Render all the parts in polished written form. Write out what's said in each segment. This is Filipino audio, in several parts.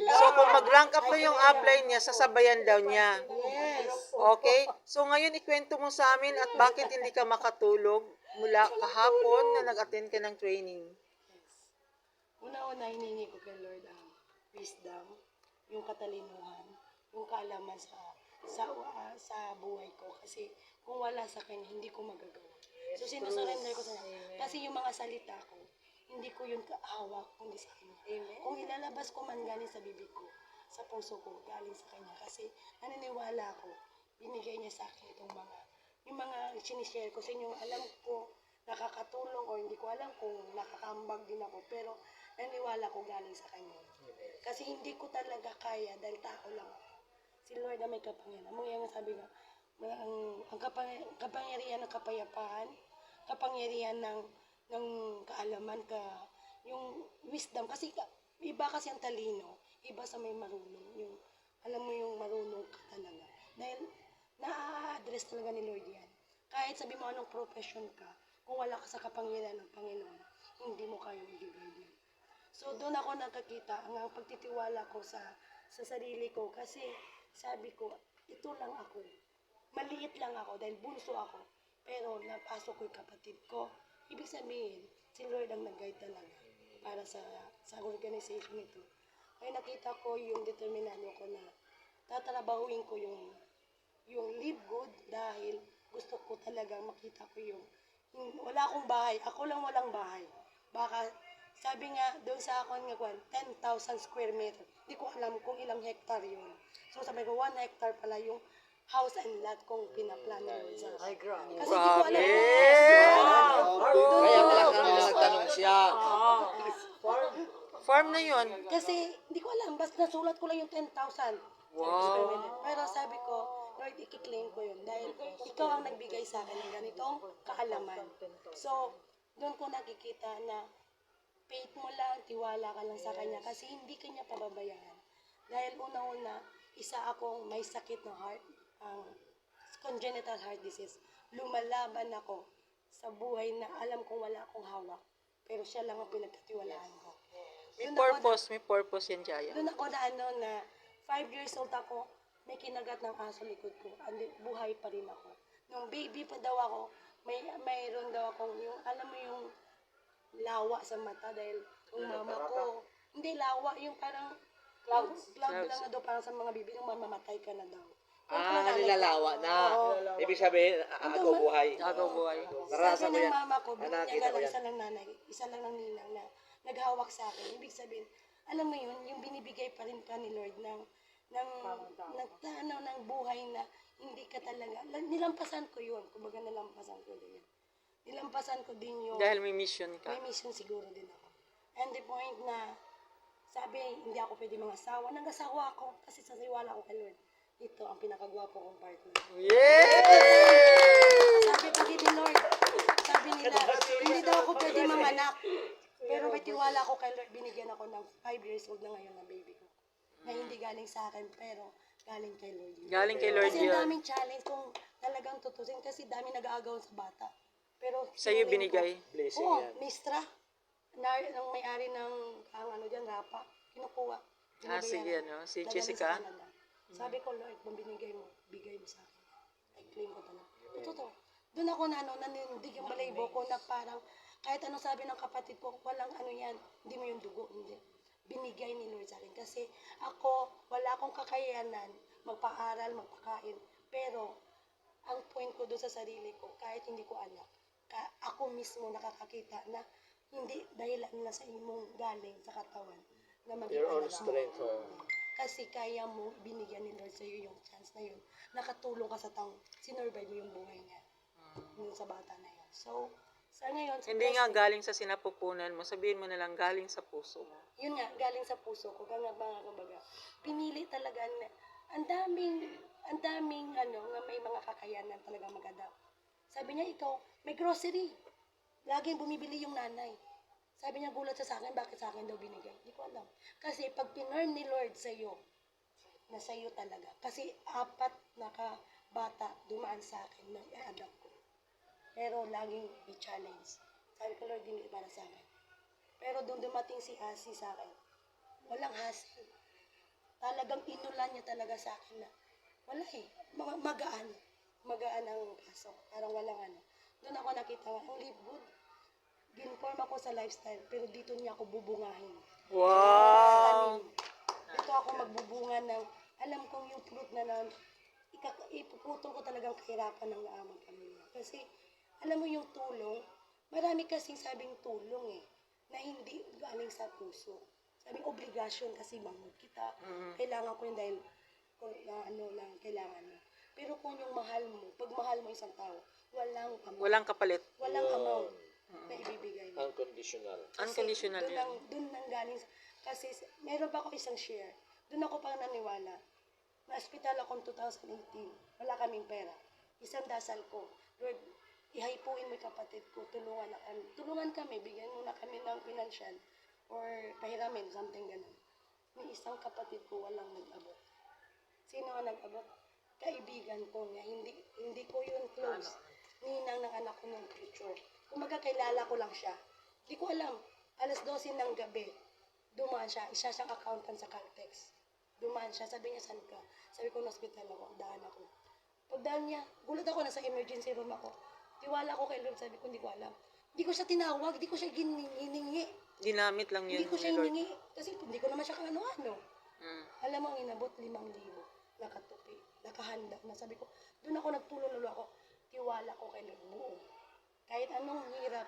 So, kung mag-rank up na yung upline niya, sasabayan daw niya. Yes. Okay? So, ngayon, ikwento mo sa amin at bakit hindi ka makatulog mula kahapon na nag-attend ka ng training. Una-una, hiningi ko kay Lord ang wisdom, yung katalinuhan, yung kaalaman sa buhay ko. Kasi kung wala sa kanya, hindi ko magagawa. So, sinusurrender ko sa kanya. Kasi yung mga salita ko, hindi ko yun hawak, kundi sa kanya. Kung ilalabas ko man galing sa bibig ko, sa puso ko, galing sa kanya. Kasi naniniwala ko, binigay niya sa akin yung mga sinishare ko sa inyo, alam ko, nakakatulong o hindi ko alam kung nakakambag din ako, pero naniwala ko galing sa kanya. Kasi hindi ko talaga kaya dahil tao lang ako. Si Lord na may kapangyarihan. Mo yung sabi nga, ang kapangyarihan ng kapayapaan, kapangyarihan ng kaalaman, yung wisdom. Kasi iba kasi ang talino, iba sa may marunong. Yung, alam mo yung marunong ka talaga. Dahil na-address talaga ni Lord yan. Kahit sabi mo anong profession ka, kung wala ka sa kapangyarihan ng Panginoon, hindi mo kaya i-guide yan. So, doon ako nakakita ang pagtitiwala ko sa sarili ko. Kasi sabi ko, ito lang ako. Maliit lang ako dahil bunso ako. Pero napasok ko yung kapatid ko. Ibig sabihin, si Lord ang nag-guide talaga para sa organization nito. Kaya nakita ko yung determinado ko na tatrabahuin ko yung live good dahil gusto ko talagang makita ko yung wala akong bahay. Ako lang walang bahay. Baka sabi nga doon sa akin nga 10,000 square meter. Hindi ko alam kung ilang hectare yun. So sabi ko 1 hectare pala yung house and lot kong pinaplano sa akin. Kasi hindi ko alam Kaya pala kanina nagtanong siya. Farm na yun. kasi hindi ko alam, basta nasulat ko lang yung 10,000 square meter. Pero sabi ko, Lord, i-claim ko yun dahil ikaw ang nagbigay sa akin ng ganitong kaalaman. So, doon ko nakikita na faith mo lang, tiwala ka lang sa Kanya kasi hindi Kanya pababayaan. Dahil una-una, isa akong may sakit ng heart, congenital heart disease. Lumalaban ako sa buhay na alam kong wala akong hawak, pero siya lang ang pinagkatiwalaan ko. May Doon purpose yan, Jaya. doon ako na 5 years old ako, may kinagat ng aso likod ko. Buhay pa rin ako. Nung baby pa daw ako, mayroon daw akong yung, alam mo yung lawa sa mata dahil yung mama ko, hindi lawa, yung parang clouds lang na daw parang sa mga bibi, yung mamamatay ka na daw. Nilalawa na. Ibig sabihin, ako buhay. Agaw buhay. Naranasan Sabi mo ng yan. mama ko, Nakakita ko binigyan yan. isa lang nanay, isa lang ng ninang na naghawak sa akin. Ibig sabihin, alam mo yun, yung binibigay pa rin ka ni Lord ng buhay na hindi ka talaga, nilampasan ko yun, kumbaga nilampasan ko din yun. Nilampasan ko din yung, Dahil may mission ka. may mission siguro din ako. And the point na, sabi, hindi ako pwede mangasawa. Nag-asawa ako kasi sa siwala ko kay Lord. Ito ang pinakagwapo kong partner. Yay! Sabi pa din ni Lord, sabi nila, hindi daw ako pwede manganak. Pero may tiwala ko kay Lord, binigyan ako ng 5 years old na ngayon ng baby ko. Na hindi galing sa akin, pero galing kay Lord. Galing kay Lord Kasi ang yun. daming challenge kung talagang tutusin kasi dami nag-aagawan sa bata. Pero Sa'yo feeling ko, binigay. Blessing oo, yan. Mistra, ng may-ari ng rapa, kinukuha. Sige, ano, si Dadalhin Jessica. sa Canada. Sabi ko, Lord, kung binigay mo, bigay mo sa akin. I-claim ko talaga. Totoo. Doon ako nanindig yung balaybo ko na parang, kahit anong sabi ng kapatid ko, walang ano yan, hindi mo yung dugo, hindi. Binigay ni Lord sa akin. Kasi ako, wala akong kakayanan, magpaaral, magpakain. Pero, ang point ko doon sa sarili ko, kahit hindi ko anak, ako mismo nakakakita na hindi dahilan na sa imong galing sa katawan na maging Your own anak mo. strength. Kasi kaya mo, binigyan ni Lord sa'yo yung chance na yun. Nakatulong ka sa taong sinurvive mo yung buhay niya. Yung sa bata na yun. So, sa ngayon, sa Hindi nga blessing, galing sa sinapupunan mo. Sabihin mo na lang galing sa puso mo. yun nga, galing sa puso ko, mga kumbaga, pinili talaga na, ang daming, nga may mga kakayanan talaga mag-adapt. Sabi niya, ikaw, may grocery. Laging bumibili yung nanay. Sabi niya, gulat sa akin, bakit sa akin daw binigay? Hindi ko alam. Kasi pag pinurn ni Lord sa'yo, na sa'yo talaga. Kasi 4 na bata dumaan sa akin na i-adapt ko. Pero laging may challenge. Sabi ko, Lord, hindi para sa akin. Pero doon dumating si Asi sa akin. walang hassle. Talagang inulan niya talaga sa akin na wala eh, magaan. Magaan ang pasok. Parang walang ano. Doon ako nakita nga, ang live good. Ginform ako sa lifestyle, pero dito niya ako bubungahin. Wow! Ito ako magbubunga ng, alam kong yung fruit na ipuputol ko talagang kahirapan ng aming pamilya. Kasi, alam mo yung tulong, marami kasing sabing tulong eh, na hindi galing sa puso. Sabing obligasyon kasi bangon kita, kailangan ko yun dahil kailangan mo. Pero kung yung mahal mo, pag mahal mo isang tao, Walang kapalit. walang amount na ibibigay mo. Unconditional. Unconditional yan. Doon nang galing. Kasi meron pa ako isang share. Doon ako pang naniwala. Na-hospital akong 2018. Wala kaming pera. Isang dasal ko. Lord, ihaypuin mo yung kapatid ko. Tulungan kami. Bigyan mo na kami ng financial or pahiramin, something ganun. May isang kapatid ko walang nag-abot. Sino ang nag-abot? Kaibigan ko niya. Hindi ko yun close. Ninang ng anak ko ng future. Kung magkakilala ko lang siya. Hindi ko alam. Alas 12 ng gabi. Dumaan siya. Isa siyang accountant sa Caltex. Dumaan siya. Sabi niya, saan ka? Sabi ko, na-hospital ako. Daan ako. Pagdaan niya, gulat ako. Nasa emergency room ako. Tiwala ako kay Lord. Sabi ko, hindi ko alam. Hindi ko siya tinawag. Hindi ko siya hiningi. Ginamit lang yun Hindi ko siya ni Lord. hiningi. Kasi hindi ko naman siya kaano-ano. Mm. Alam mo, ang inabot, 5,000. Nakatupi. Nakahanda. Na sabi ko, doon ako nagtulong lalo ako. Tiwala ko kay Lord buo. Kahit anong hirap,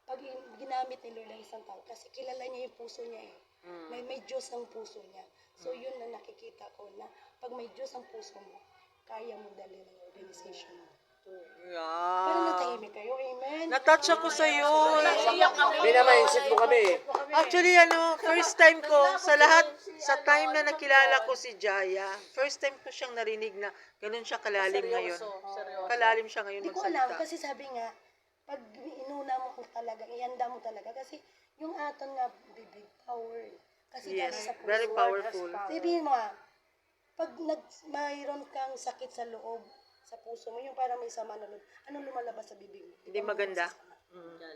pag ginamit ni Lord ang isang tao, kasi kilala niya yung puso niya eh. May Diyos ang puso niya. So yun na nakikita ko na pag may Diyos ang puso mo, kaya mo dali ng organization mo. Parang Yeah. natahimik kayo, amen? Natouch ako sa iyo. Minamindset mo kami. Actually, first time ko, sa time na nakilala ko si Jaya, first time ko siyang narinig na ganun siya kalalim ngayon. Kalalim siya ngayon Hindi ko alam, magsalita. kasi sabi nga, pag inuna mo ko talaga, ihanda mo talaga, kasi yung aton nga, big power. Kasi Yes, galing sa puso. very powerful. Sabihin mo pag mayroon kang sakit sa loob, sa puso mo, yung parang may sama na loob, anong lumalabas sa bibig mo? Hindi maganda.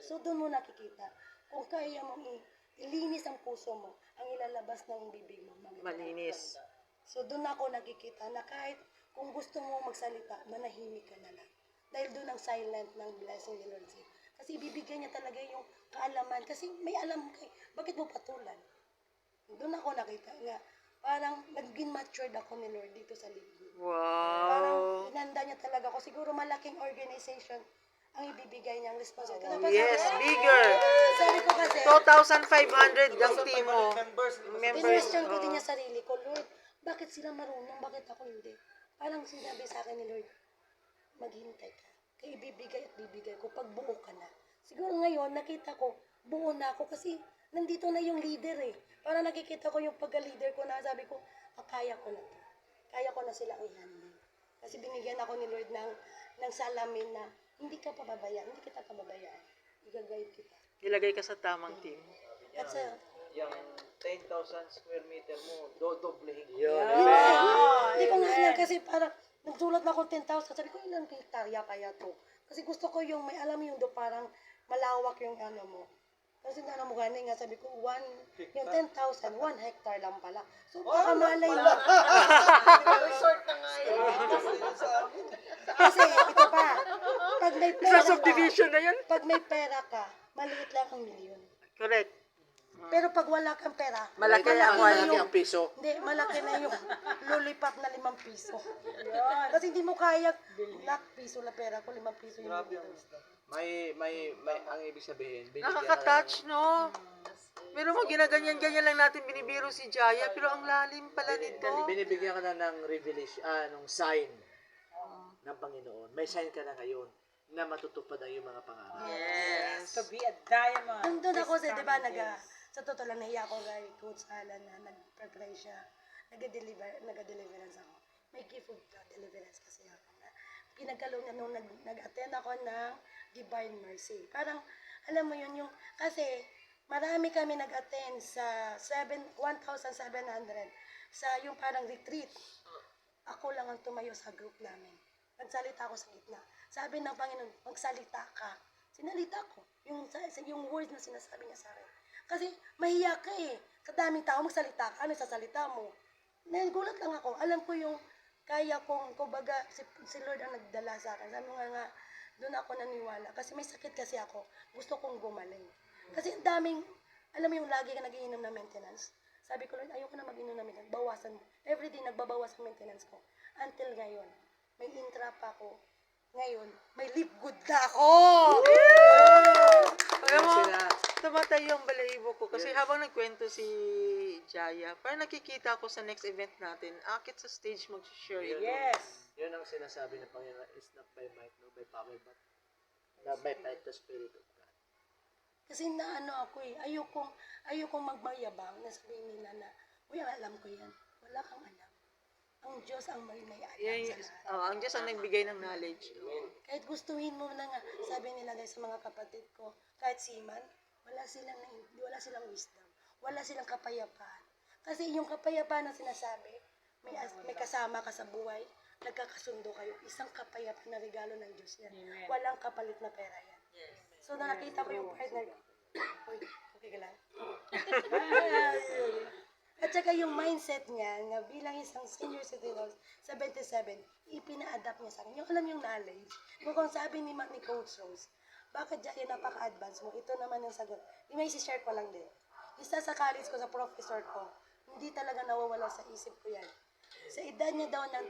So doon mo nakikita, kung kaya mong ilinis ang puso mo, ang ilalabas ng bibig mo, Malinis. So doon ako nakikita na kahit kung gusto mo magsalita, manahimik ka na lang. Dahil doon ang silent ng blessing ni Lord. Kasi ibibigay niya talaga yung kaalaman. Kasi may alam kay, bakit mo patulan? Doon ako nakita nga, parang naging matured ako ni Lord dito sa linggo. Parang Wow. inanda niya talaga ako. Siguro malaking organization ang ibibigay niyang responsibility. Yes, bigger. Sabi ko kasi, 2,500 ang team mo. Members. in-question ko din niya sarili ko, Lord, bakit sila marunong? Bakit ako hindi? Parang sinabi sa akin ni Lord, maghintay ka. Kaya ibibigay at bibigay ko pag buo ka na. Siguro ngayon, nakita ko, buo na ako kasi nandito na yung leader eh. Parang nakikita ko yung pagka-leader ko na sabi ko, kaya ko na to. Kaya ko na silang i-handle. Kasi binigyan ako ni Lord ng salamin na hindi ka pababayaan, hindi kita pababayaan. Igagayad kita. Ilagay ka sa tamang team. At sa, Yung 10,000 square meter mo, dodoblehin ko. hindi ko nga alam kasi parang nagsulat na ako 10,000. Sabi ko, ilang hektarya kaya to? Kasi gusto ko yung, may alam mo yung do parang malawak yung ano mo. Kasi ano mo gano'n nga, sabi ko, yung 10,000, 1 hectare lang pala. So, baka malay mo. Resort na nga yun. Kasi, ito pa, pag may pera Sa ka, subdivision na yan. pag may pera ka, maliit lang ang milyon. Correct. Pero pag wala kang pera, Malaki ang Malaki ang piso. hindi, malaki na yung lulipat na 5 piso. Kasi hindi mo kaya, black piso na pera ko, 5 piso yung May ang ibig sabihin, Nakaka-touch, no? Pero mo, ginaganyan-ganyan lang natin binibiro si Jaya, pero ang lalim pala nito. binibigyan ka na ng revelation, ng sign ng Panginoon. May sign ka na ngayon na matutupad ang iyong mga pangarap. Yes. To be a diamond. Nandun ako sa, di ba, sa totoo lang, nahiya ako kay Coach Alan na nag-prepare siya. Nag-deliverance ako. May gift of deliverance kasi ako. Pinagkalong na nung nag-attend ako ng Divine Mercy. Parang, alam mo yun, yung, kasi marami kami nag-attend sa 1,700 sa yung parang retreat. Ako lang ang tumayo sa group namin. Nagsalita ako sa gitna. Sabi ng Panginoon, magsalita ka. Sinalita ko. Yung words na sinasabi niya sa akin. Kasi mahiya ka eh. Sa daming tao, magsalita ka, ano sasalita mo? Nagulat lang ako. Alam ko yung kaya kong, kumbaga, si Lord ang nagdala sa akin. Sabi nga, doon ako naniwala. Kasi may sakit kasi ako. Gusto kong gumaling. Kasi ang daming, alam mo yung lagi ka nagiinom ng maintenance. Sabi ko, Lord, ayoko na mag-inom ng maintenance. Bawasan mo. Everyday, nagbabawas ang maintenance ko. Until ngayon, may intra pa ako. Ngayon, may live good na ako! Alam mo, Sila, tumatay yung balahibo ko kasi habang nagkwento si Jaya, parang nakikita ko sa next event natin, akit sa stage mag-share ito. yun ang sinasabi ng Panginoon, it's not by might, no by power, but not by might, the Spirit of God. Kasi naano ako eh, ayokong magmayabang na sabihin nila na, uy, alam ko yan. Wala kang alam. Ang Diyos ang may alam Yan, sa lahat. ang Diyos ang nagbigay ng knowledge. Kahit gustuhin mo na nga, sabi nila guys sa mga kapatid ko, kahit seaman, wala silang wisdom. Wala silang kapayapaan. Kasi yung kapayapaan na sinasabi, may kasama ka sa buhay, nagkakasundo kayo, isang kapayapaan na regalo ng Diyos yan. Walang kapalit na pera yan. So nakita ko yung partner ko. Uy, okay ka lang? At saka yung mindset niya, nga bilang isang senior citizen, 77, ipina-adapt niya sa akin. Yung alam yung knowledge. Kung sabi ni Coach Rose, bakit dyan napaka-advance mo? Ito naman yung sagot. Yung may share ko lang din. Isa sa college ko, sa professor ko, hindi talaga nawawala sa isip ko yan. Sa edad niya daw ng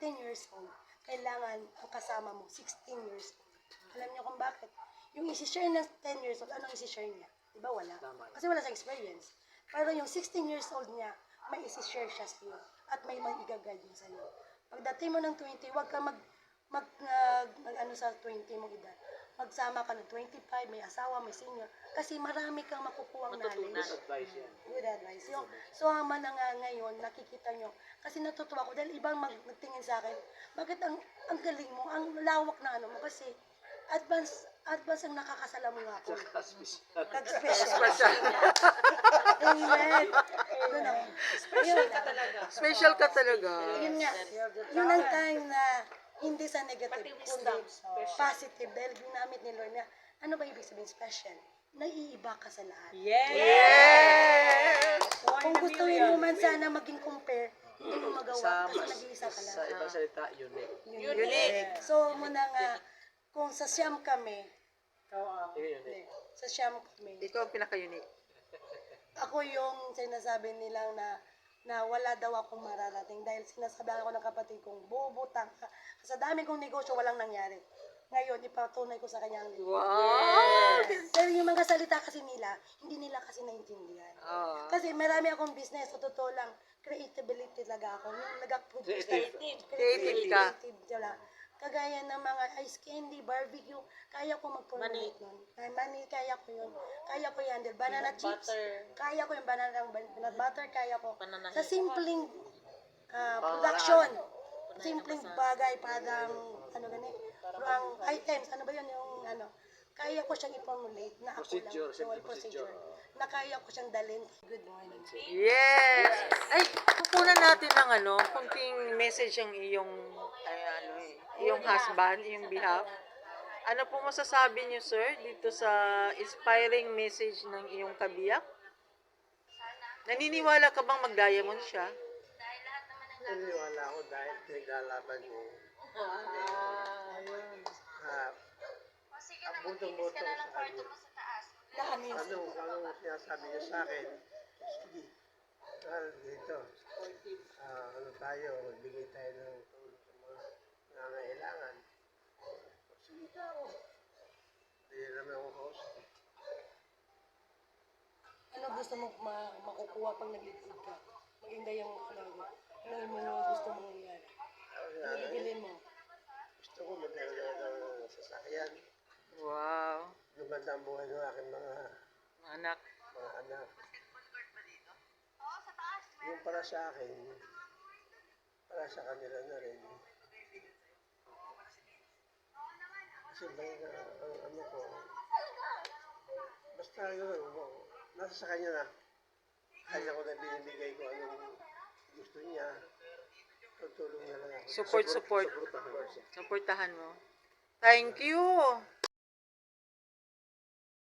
10 years old, kailangan ang kasama mo, 16 years old. Alam niyo kung bakit? Yung isi-share ng 10 years old, anong isi-share niya? Diba wala? Kasi wala sa experience. Pero yung 16 years old niya, may isi-share siya sa iyo. At may mag-i-guide niya sa iyo. Pagdating mo ng 20, huwag ka ano sa 20 mong edad. Magsama ka ng 25, may asawa, may senior. Kasi marami kang makukuha knowledge. Advice yan. Good advice. Yung, so, ama na nga ngayon, nakikita nyo. Kasi natutuwa ko dahil ibang nagtingin sa akin, bakit ang galing mo, ang lawak na ano mo. Kasi advance ang nakakasalamuha ako. Kag-special. Amen. Doon ako. Special ka talaga. Special ka talaga. Yun nga. Yun ang time na hindi sa negative, kundi positive. Dahil ginamit ni Lord na, ano ba ibig sabihin special? Naiiba ka sa lahat. Yes! Kung gustuhin mo man sana maging compare, hindi mo magawa kasi nag-iisa ka Sa lang. ibang salita, unique. Unique. So, muna nga, kung sa Siam kami, Unique. sa Siam kami, Ikaw ang pinaka-unique. ako yung sinasabi nilang na wala daw akong mararating dahil sinasabihan ako ng kapatid kong bubutang ka. Sa dami kong negosyo, walang nangyari. Ngayon, ipatunay ko sa kanya ang negosyo. Wow! Pero yung mga salita kasi nila, hindi nila kasi naintindihan. Ah. Kasi marami akong business, sa totoo lang, creativity talaga ako. Yung nag-produce Creative ka. Wala. Kagaya ng mga ice candy, barbecue, kaya ko mag-formulate nun. Mani, kaya ko yun. Kaya ko yan. Banana chips, kaya ko yung banana peanut butter, kaya ko. Sa simpleng production, simpleng bagay, parang, ano ganit, parang items, ano ba yun yung, ano, kaya ko siyang i-formulate na ako Procedure, lang, simple procedure, na kaya ko siyang dalhin. Good morning. Yes! Ay, kukunan natin ng kunting message ang iyong, iyong husband, iyong behalf. Ano po masasabi niyo, sir, dito sa inspiring message ng iyong kabiyak? Naniniwala ka bang mag-diamond siya? Naniniwala ako dahil pinaglalaban mo. Abutong-butong sa kanya. Anong sinasabi niya sa akin? Sige. Dito. Ano tayo? Magbigay tayo ng tulong sa mga nangangailangan. Sige tao. Hindi naman ako kausap. Ano gusto mo makukuha pag nag-liquid ka? Maging dayang ano mo gusto mong nangyari? Ano bibili mo? Gusto ko magkaroon ng sasakyan. Wow. Lumanda ang buhay ng aking mga Anak. anak. Yung para sa akin, para sa kanila na rin. Kasi ang ano ko, basta yun, nasa sa kanya na. Kanya ko na binibigay ko anong gusto niya. Tutulong na lang ako. Supportahan mo. Thank you.